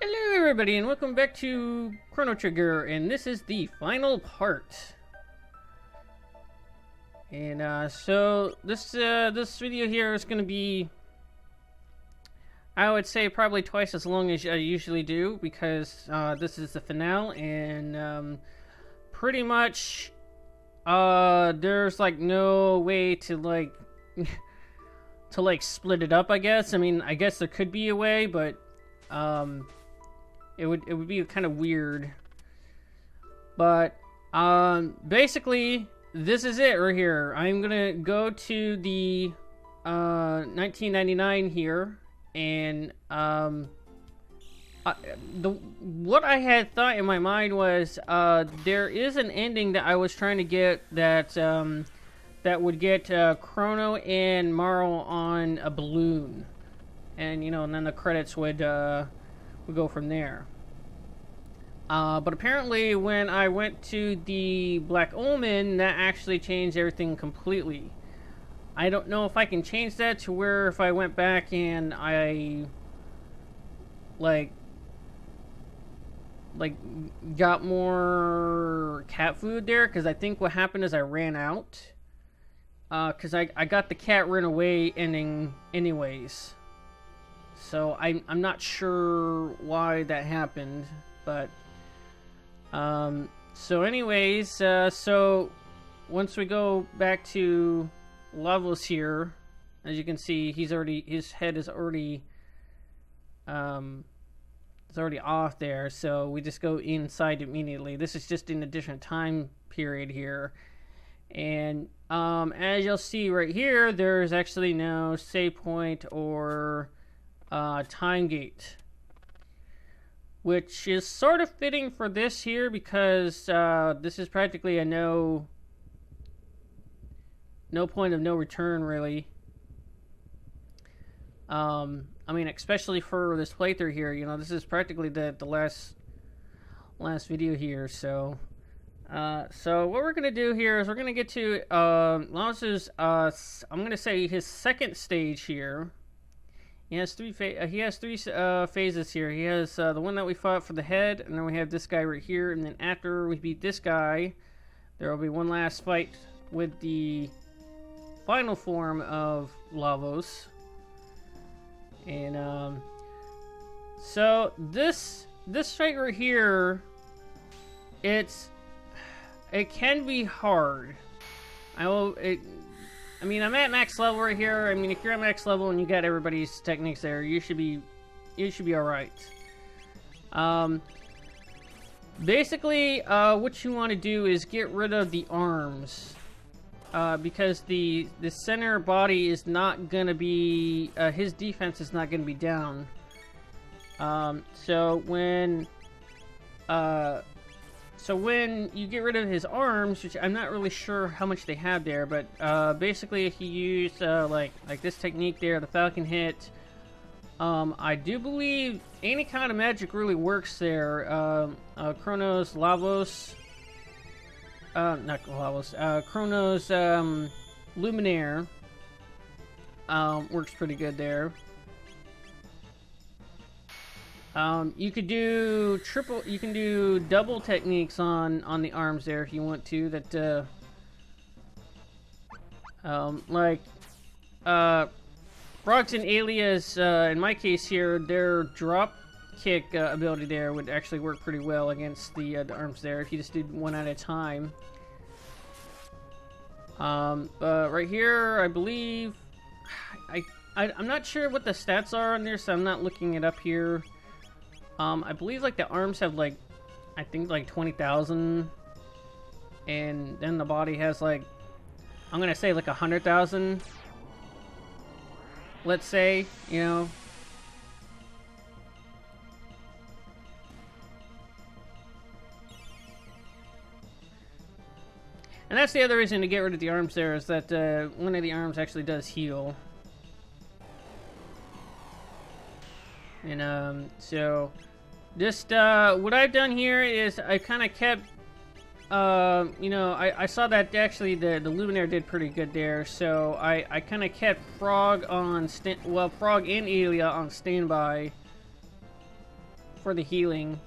Hello everybody and welcome back to Chrono Trigger, and this is the final part. And so this video here is going to be, I would say, probably twice as long as I usually do, because this is the finale, and pretty much there's like no way to like to like split it up, I guess. I mean, I guess there could be a way, but it would be kind of weird. But basically this is it right here. I'm gonna go to the 1999 here, and what I had thought in my mind was there is an ending that I was trying to get that that would get Crono and Marl on a balloon, and and then the credits would go from there. But apparently when I went to the Black Omen, that actually changed everything completely. I don't know if I can change that to where if I went back and I like got more cat food there, because I think what happened is I ran out. Because I got the cat run away ending anyways. So I'm not sure why that happened, but so anyways, so once we go back to Lavos here, as you can see, his head is already off there, so we just go inside immediately. This is just in a different time period here, and as you'll see right here, there's actually no save point or time gate, which is sort of fitting for this here, because this is practically a no point of no return, really. I mean, especially for this playthrough here, this is practically the last video here. So so what we're gonna do here is we're gonna get to Lavos's I'm gonna say his second stage here. He has three phases here. He has the one that we fought for the head, and then we have this guy right here, and then after we beat this guy, there will be one last fight with the final form of Lavos. And so this fight right here, it can be hard. I mean, I'm at max level right here. I mean, if you're at max level and you got everybody's techniques there, you should be all right. Basically, what you want to do is get rid of the arms, because the center body is not gonna be his defense is not gonna be down. So when you get rid of his arms, which I'm not really sure how much they have there, but basically if you use like this technique there, the Falcon Hit, I do believe any kind of magic really works there. Crono's Lavos, not Lavos, Crono's Luminaire works pretty good there. You could do double techniques on the arms there if you want to. That Frogs and Alias, in my case here, their drop kick ability there would actually work pretty well against the arms there if you just did one at a time. Right here, I believe, I'm not sure what the stats are on there, so I'm not looking it up here. I believe like the arms have like, I think like 20,000, and then the body has like, I'm gonna say like 100,000. Let's say, And that's the other reason to get rid of the arms there, is that one of the arms actually does heal. And so just what I've done here is I kind of kept I saw that actually the Luminaire did pretty good there, so I kind of kept Frog on Frog and Alia on standby, for the healing.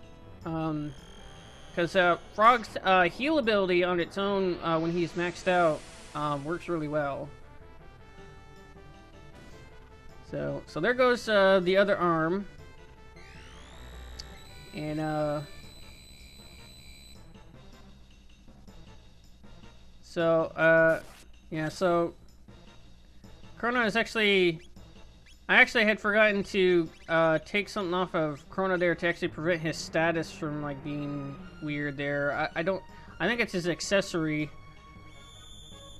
Because Frog's heal ability on its own when he's maxed out works really well. So there goes the other arm. And yeah, so Crono is actually, I actually had forgotten to take something off of Crono there to actually prevent his status from like being weird there. I think it's his accessory.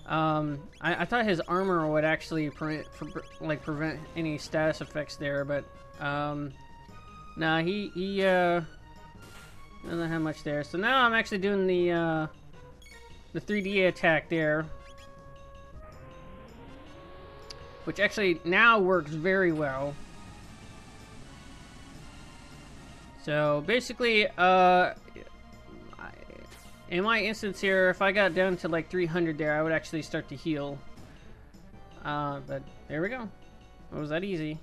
I thought his armor would actually prevent any status effects there, but nah, he doesn't have much there. So now I'm actually doing the 3D attack there, which actually now works very well. So basically, in my instance here, if I got down to like 300 there, I would actually start to heal. But there we go. It was that easy.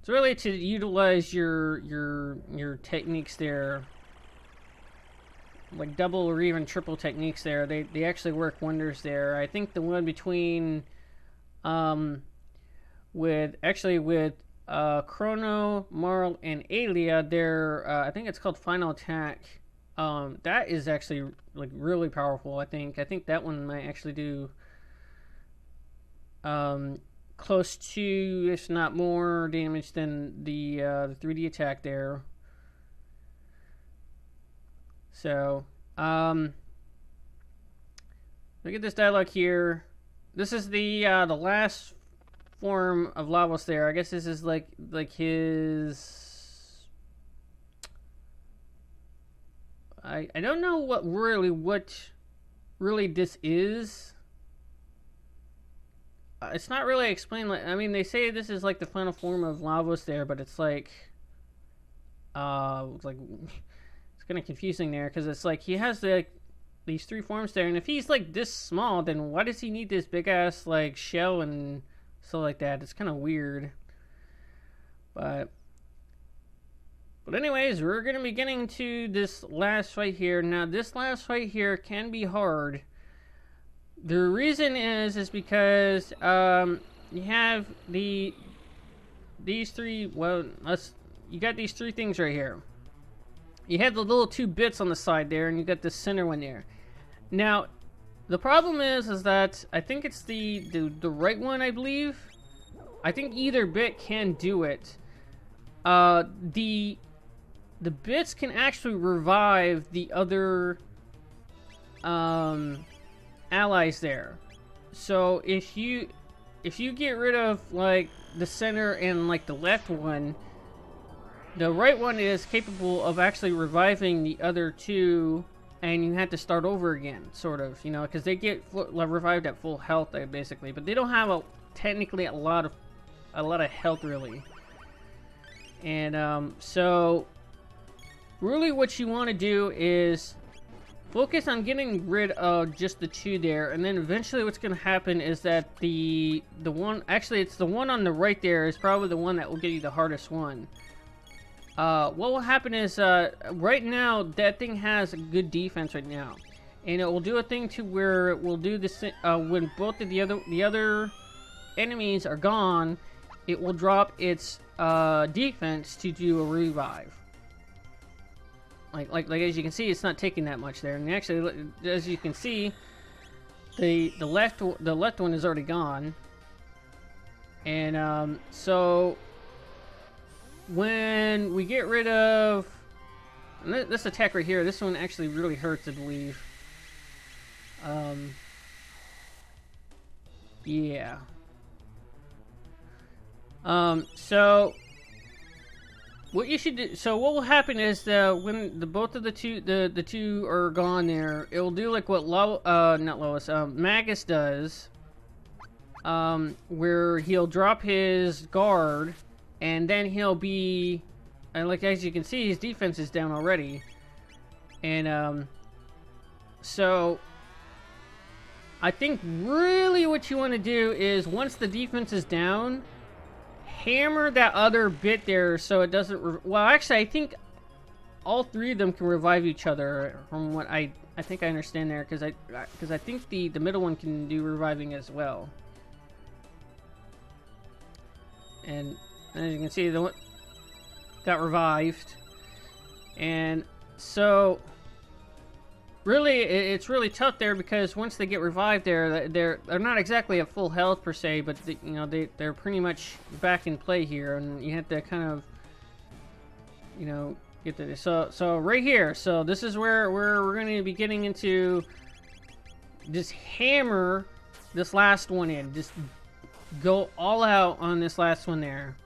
It's really to utilize your techniques there, like double or even triple techniques there. They actually work wonders there. I think the one between with Crono, Marl, and Alia, their I think it's called Final Attack. That is actually like really powerful. I think that one might actually do close to, if not more, damage than the 3D attack there. So, look at this dialogue here. This is the last form of Lavos there. I guess this is like his. I don't know what really this is. It's not really explained. Like, I mean, they say this is like the final form of Lavos there, but it's like it's kind of confusing there, because it's like he has these three forms there, and if he's like this small, then why does he need this big ass like shell and stuff like that? It's kind of weird. But anyways, we're gonna be getting to this last fight here. Now, this last fight here can be hard. The reason is because you have these three. Well, you got these three things right here. You have the little two bits on the side there, and you got the center one there. Now, the problem is that I think it's the right one, I believe. I think either bit can do it. The bits can actually revive the other allies there. So if you get rid of like the center and like the left one, the right one is capable of actually reviving the other two, and you have to start over again, sort of, you know, because they get revived at full health, basically, but they don't have technically a lot of health, really. And so really what you want to do is focus on getting rid of just the two there, and then eventually what's going to happen is that the one, actually it's the one on the right there, is probably the one that will get you the hardest one. What will happen is, right now, that thing has a good defense right now. And it will do a thing to where it will do this, when both of the other enemies are gone, it will drop its, defense to do a revive. Like as you can see, it's not taking that much there. And actually, as you can see, the left one is already gone. And, so when we get rid of this attack right here, this one actually really hurts, I believe. Yeah. So what you should do, so what will happen is when both of the two are gone there, it will do like what Magus does, where he'll drop his guard. And then he'll be, and like as you can see, his defense is down already. And so I think really what you want to do is, once the defense is down, hammer that other bit there so it doesn't... well, actually, I think all three of them can revive each other, from what I think I understand there, because I think the middle one can do reviving as well. And as you can see, the one got revived. And so really, it's really tough there, because once they get revived they're not exactly at full health per se, but you know, they're pretty much back in play here, and you have to kind of, you know, get to this. So right here, so this is where we're going to be getting into, just hammer this last one in, just go all out on this last one there.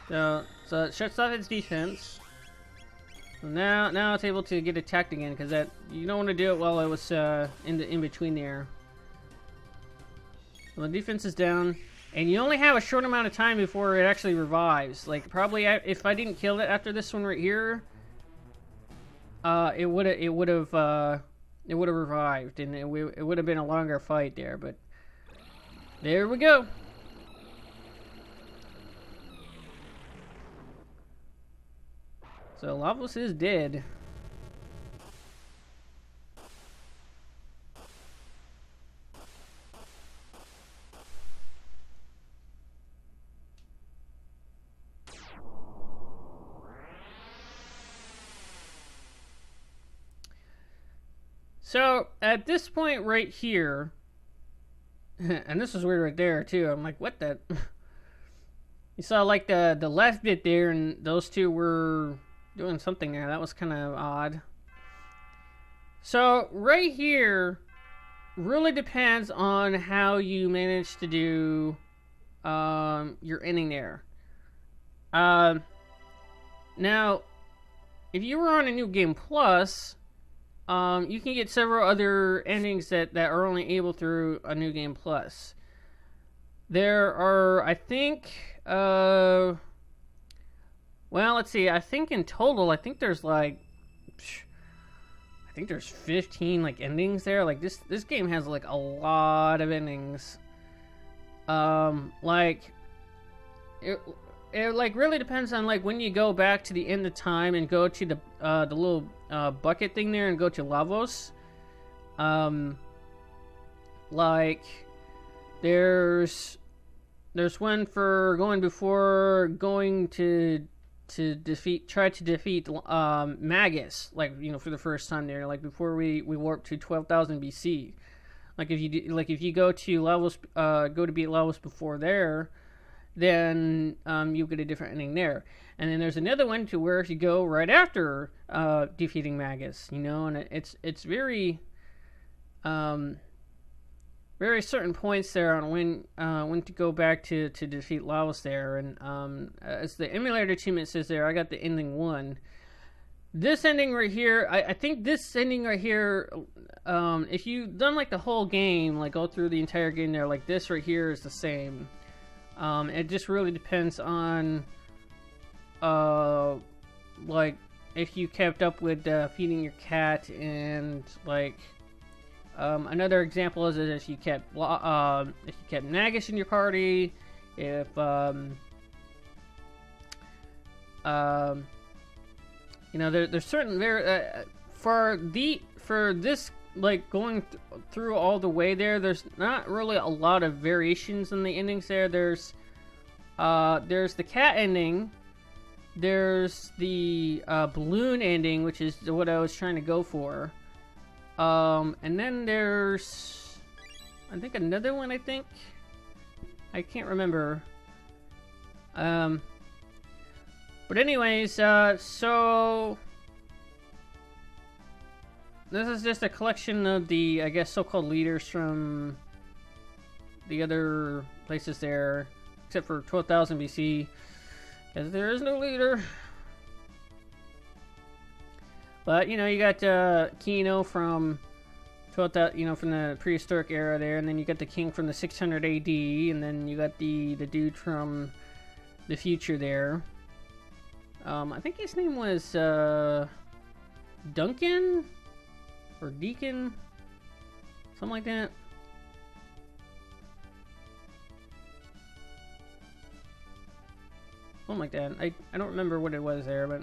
So it shuts off its defense. So now it's able to get attacked again, because that, you don't want to do it while it was in between there. Well, the defense is down, and you only have a short amount of time before it actually revives. Like, probably if I didn't kill it after this one right here, it would have revived, and it would have been a longer fight there. But there we go. So Lavos is dead. So at this point right here, and this is weird right there too. I'm like, what the? You saw like the left bit there, and those two were doing something there. That was kind of odd. So right here really depends on how you manage to do your ending there. Now, if you were on a New Game Plus, you can get several other endings that are only able through a New Game Plus. There are, I think, well, let's see. I think in total, I think there's like, I think there's 15 like endings there. Like this game has like a lot of endings. Like it like really depends on like when you go back to the end of time and go to the little bucket thing there and go to Lavos. Like there's one for going before going to try to defeat Magus, like, you know, for the first time there, like before we warp to 12,000 BC. Like if you go to Lavos, go to beat Lavos before there, then you get a different ending there. And then there's another one to where if you go right after defeating Magus, you know, and it's very very certain points there on when to go back to defeat Lavos there. And as the emulator achievement says there, I got the ending 1. This ending right here, I think this ending right here, if you've done like the whole game, like go through the entire game there, like this right here is the same. It just really depends on like if you kept up with feeding your cat, and like another example is if you kept Nagus in your party, if you know, there's certain for this, like going through all the way there's not really a lot of variations in the endings there. There's the cat ending, there's the balloon ending, which is what I was trying to go for. And then there's, I think, another one, I can't remember. But anyways, so this is just a collection of the, I guess, so-called leaders from the other places there, except for 12,000 BC, as there is no leader. But, you know, you got Kino from 12,000, you know, from the prehistoric era there, and then you got the king from the 600 AD, and then you got the dude from the future there. I think his name was Duncan or Deacon, something like that. Something like that. I don't remember what it was there, but...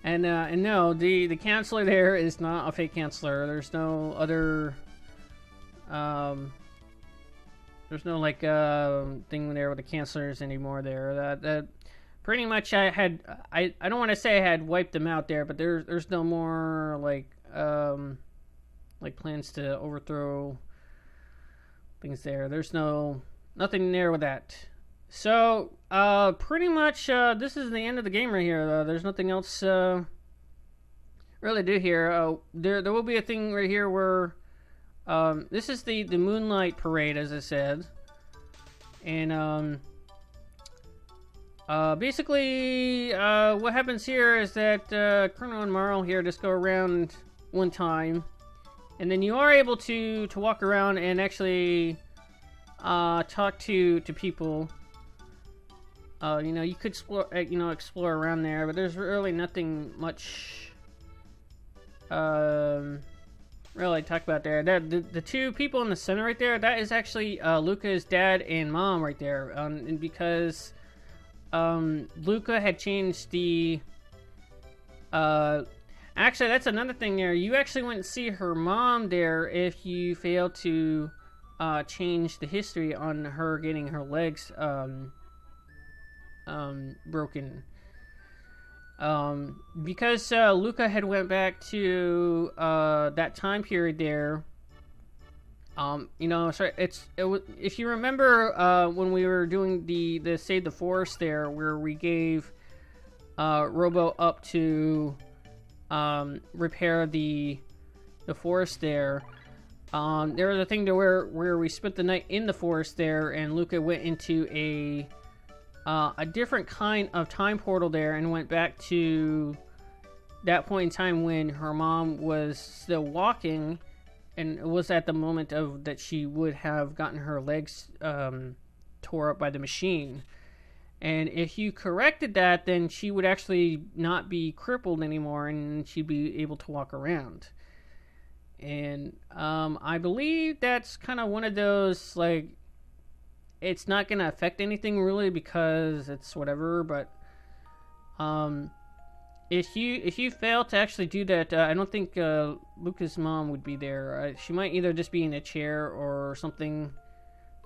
And no, the counselor there is not a fake counselor. There's no other... there's no, like, thing there with the counselors anymore there. That pretty much I don't want to say I had wiped them out there, but there's no more, like plans to overthrow things there. There's nothing there with that. So, pretty much, this is the end of the game right here. There's nothing else, really to do here. There will be a thing right here where, this is the Moonlight Parade, as I said. And, basically, what happens here is that, Crono and Marl here just go around one time. And then you are able to walk around and actually, talk to people. You could explore around there, but there's really nothing much, really talk about there. The two people in the center right there, that is actually, Luca's dad and mom right there. And because, Luca had changed the, actually, that's another thing there. You actually wouldn't see her mom there if you failed to, change the history on her getting her legs, broken. Because Luca had went back to that time period there. If you remember when we were doing the Save the Forest there, where we gave Robo up to repair the forest there. There was a thing to where we spent the night in the forest there, and Luca went into a different kind of time portal there and went back to that point in time when her mom was still walking, and it was at the moment of that she would have gotten her legs tore up by the machine. And if you corrected that, then she would actually not be crippled anymore, and she'd be able to walk around. And I believe that's kind of one of those, like, it's not going to affect anything really because it's whatever, but if you fail to actually do that, I don't think Luca's mom would be there. She might either just be in a chair or something.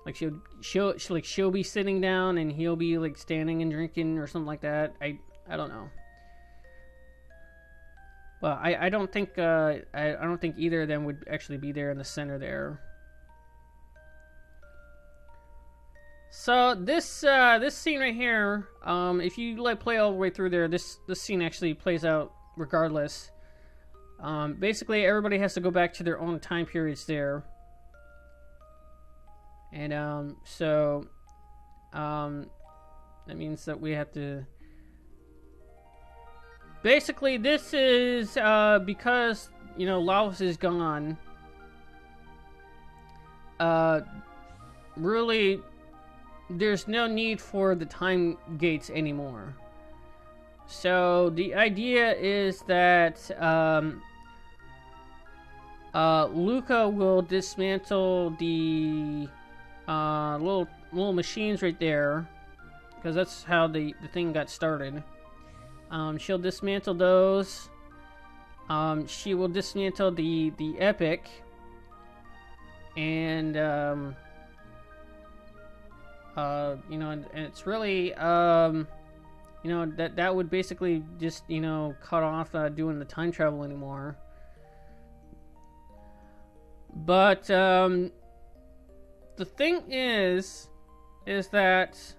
Like she'll be sitting down and he'll be like standing and drinking or something like that. I don't know. Well, I don't think I don't think either of them would actually be there in the center there. So this scene right here, if you like play all the way through there, this scene actually plays out regardless. Basically, everybody has to go back to their own time periods there. And that means that we have to. Basically, this is because Lavos is gone. Really, there's no need for the time gates anymore. So the idea is that Luca will dismantle the little machines right there, because that's how the thing got started. She'll dismantle those. She will dismantle the epic, and and it's really that would basically just cut off doing the time travel anymore. But the thing is that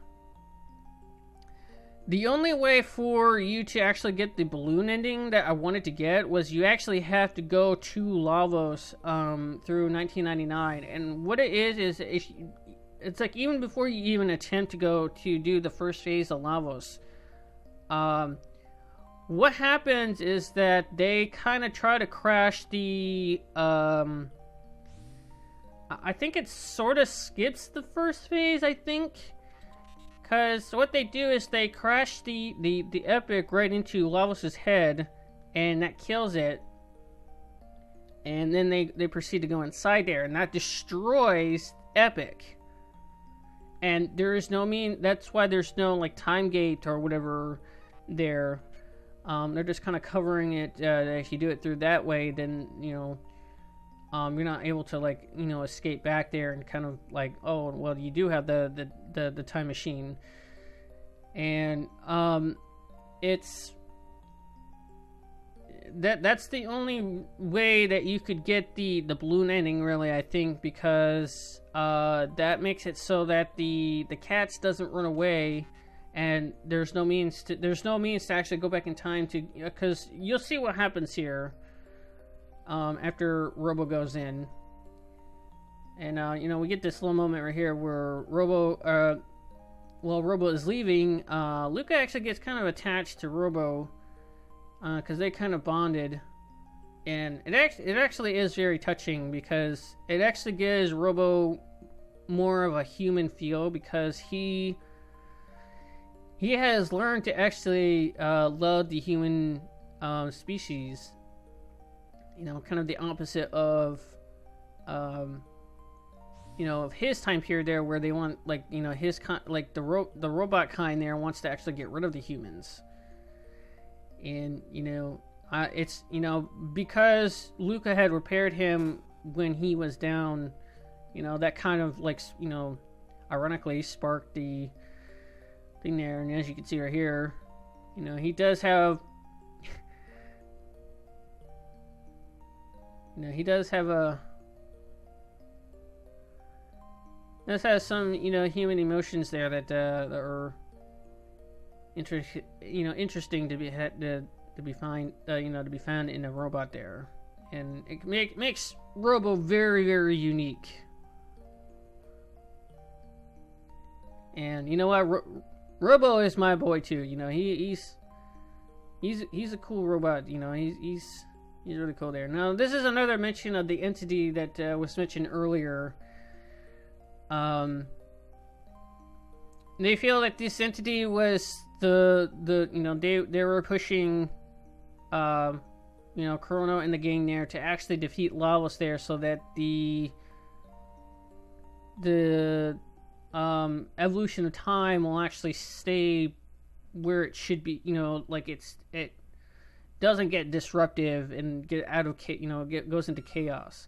the only way for you to actually get the balloon ending that I wanted to get was you actually have to go to Lavos through 1999. And what it is it's like even before you even attempt to go to do the first phase of Lavos, what happens is that they kind of try to crash the I think it sort of skips the first phase, I think. Because what they do is they crash the epic right into Lavos' head, and that kills it. And then they proceed to go inside there, and that destroys epic. and there is no that's why there's no like time gate or whatever there. They're just kind of covering it. If you do it through that way, then you're not able to like escape back there and kind of like, oh well, you do have the time machine, and it's that's the only way that you could get the balloon ending, really, I think, because that makes it so that the cats doesn't run away, and there's no means to actually go back in time to, because you'll see what happens here after Robo goes in, and we get this little moment right here where Robo is leaving. Luca actually gets kind of attached to Robo, because they kind of bonded, and it actually is very touching, because it actually gives Robo more of a human feel, because he has learned to actually love the human species. Kind of the opposite of of his time period there, where they want his the robot kind there wants to actually get rid of the humans. And it's because Luca had repaired him when he was down, that kind of ironically sparked the thing there. And as you can see right here, he does have some human emotions there that are interesting to be found in a robot there, and it makes Robo very, very unique. And you know what, Robo is my boy too. He's a cool robot. He's really cool there. Now this is another mention of the entity that was mentioned earlier. They feel that this entity was they were pushing Crono and the gang there to actually defeat Lavos there, so that the evolution of time will actually stay where it should be. It doesn't get disruptive and get out of goes into chaos.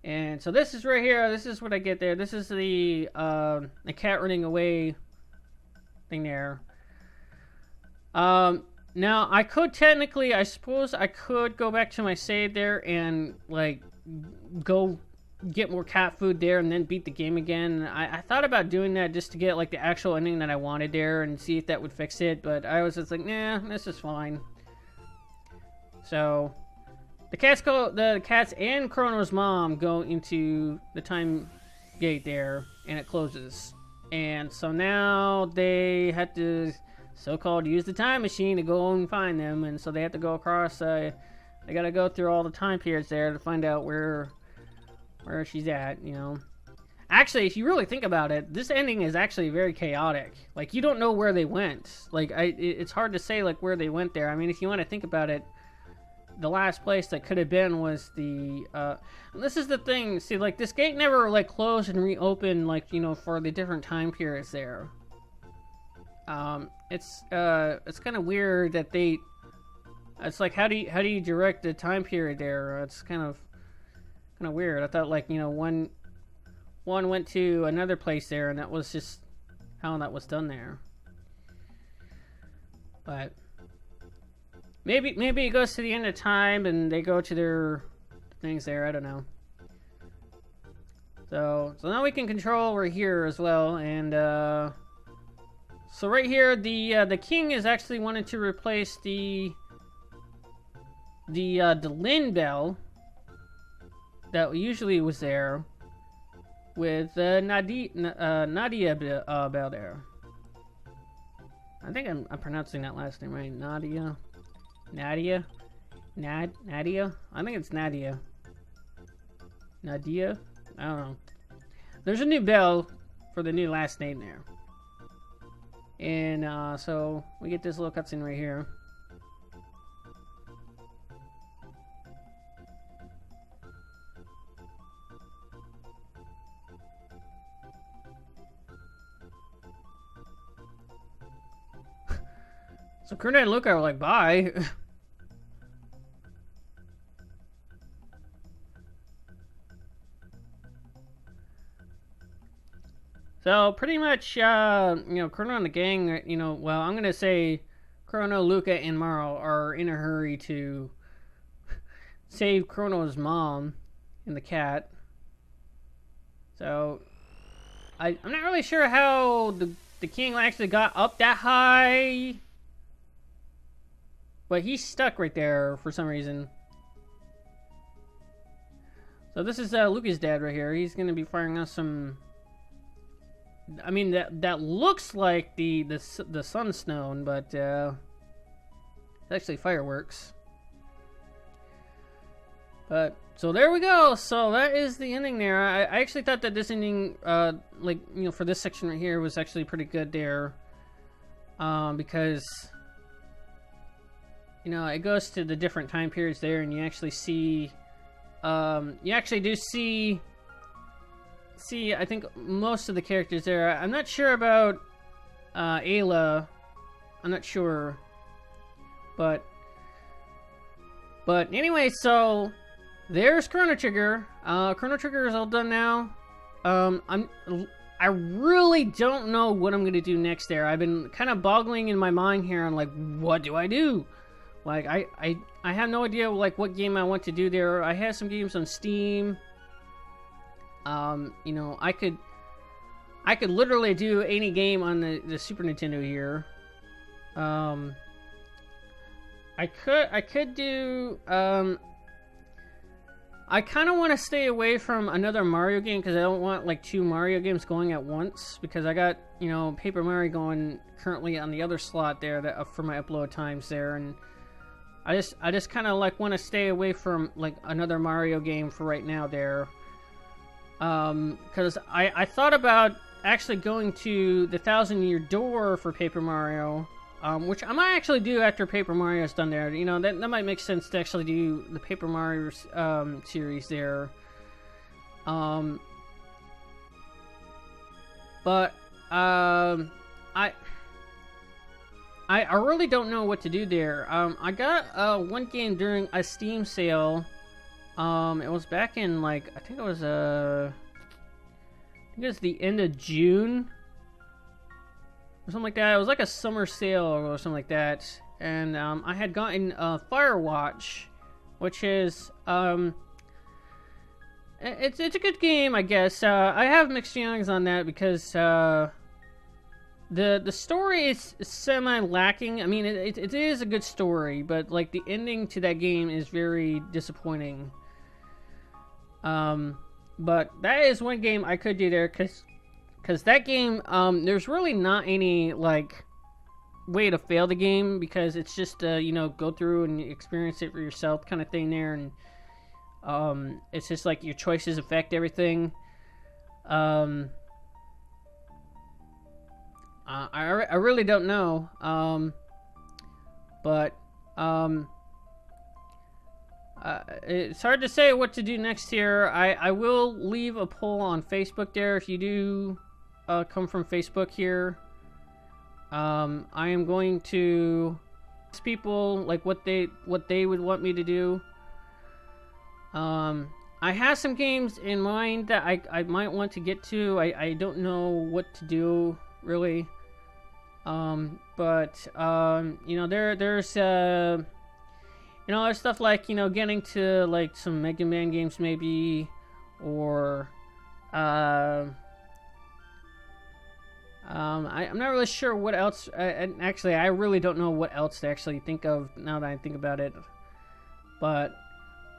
And so this is right here. This is what I get there. This is the cat running away thing there. Now I could technically, I suppose I could go back to my save there and go get more cat food there and then beat the game again. I thought about doing that just to get the actual ending that I wanted there and see if that would fix it, but I was just like, nah, this is fine. So the cats and Crono's mom go into the time gate there, and it closes. And so now they had to so-called use the time machine to go and find them, and so they have to go across. They got to go through all the time periods there to find out where she's at. Actually, if you really think about it, this ending is actually very chaotic. You don't know where they went. It's hard to say where they went there. I mean, if you want to think about it, the last place that could have been was the this is the thing. See, this gate never closed and reopened for the different time periods there. It's kind of weird that they. It's how do you direct the time period there? It's kind of weird. I thought one went to another place there, and that was just how that was done there. But maybe it goes to the end of time and they go to their things there. I don't know. So now we can control over here as well, and so right here the king is actually wanting to replace the Lin bell that usually was there with Nadia bell there. I think I'm pronouncing that last name right. Nadia. I think it's Nadia. Nadia? I don't know. There's a new bell for the new last name there. And so we get this little cutscene right here. So Crono and Luca are like, bye. So pretty much, you know, Crono and the gang, you know, well, I'm gonna say Crono, Luca, and Maro are in a hurry to save Crono's mom and the cat. So I'm not really sure how the king actually got up that high, but he's stuck right there for some reason. So this is Luca's dad right here. He's gonna be firing off some. I mean, that looks like the sunstone, but it's actually fireworks. But so there we go. So that is the ending there. I actually thought that this ending, like, you know, for this section right here was actually pretty good there, because you know, it goes to the different time periods there, and you actually see, you actually do see, I think most of the characters there. I'm not sure about Ayla. I'm not sure, but anyway, so there's Chrono Trigger. Chrono Trigger is all done now. I really don't know what I'm gonna do next there. I've been kind of boggling in my mind here on, like, what do I do? Like, I have no idea, like, what game I want to do there. I have some games on Steam. You know, I could literally do any game on the Super Nintendo here. I could do, I kind of want to stay away from another Mario game because I don't want, like, 2 Mario games going at once, because I got, you know, Paper Mario going currently on the other slot there that, for my upload times there, and I just kind of, like, want to stay away from, like, another Mario game for right now there. Because I thought about actually going to the 1,000-Year Door for Paper Mario, which I might actually do after Paper Mario's done there. You know, that might make sense to actually do the Paper Mario series there. But I really don't know what to do there. I got one game during a Steam sale. It was back in, like, I think it was the end of June or something like that. It was like a summer sale or something like that, and I had gotten Firewatch, which is it's a good game, I guess. I have mixed feelings on that because the story is semi lacking. I mean, it is a good story, but, like, the ending to that game is very disappointing. But that is one game I could do there, because that game, there's really not any, like, way to fail the game, because it's just, you know, go through and experience it for yourself kind of thing there, and it's just, like, your choices affect everything. I really don't know, but it's hard to say what to do next here. I will leave a poll on Facebook there if you do come from Facebook here. I am going to ask people, like, what they would want me to do. I have some games in mind that I might want to get to. I don't know what to do really. But you know, there's you know, there's stuff like, you know, getting to, like, some Mega Man games maybe, or I'm not really sure what else. Actually, I really don't know what else to actually think of now that I think about it. But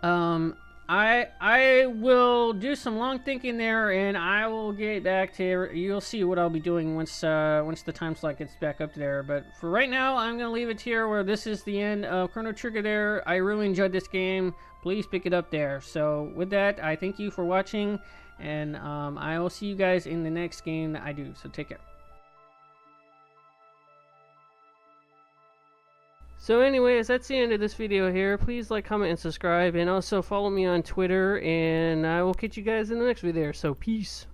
I will do some long thinking there, and I will get back to. You'll see what I'll be doing once the time slot gets back up there. But for right now, I'm gonna leave it here, where this is the end of Chrono Trigger. There, I really enjoyed this game. Please pick it up there. So with that, I thank you for watching, and I will see you guys in the next game that I do. So take care. So anyways, that's the end of this video here. Please like, comment, and subscribe, and also follow me on Twitter, and I will catch you guys in the next video. So peace.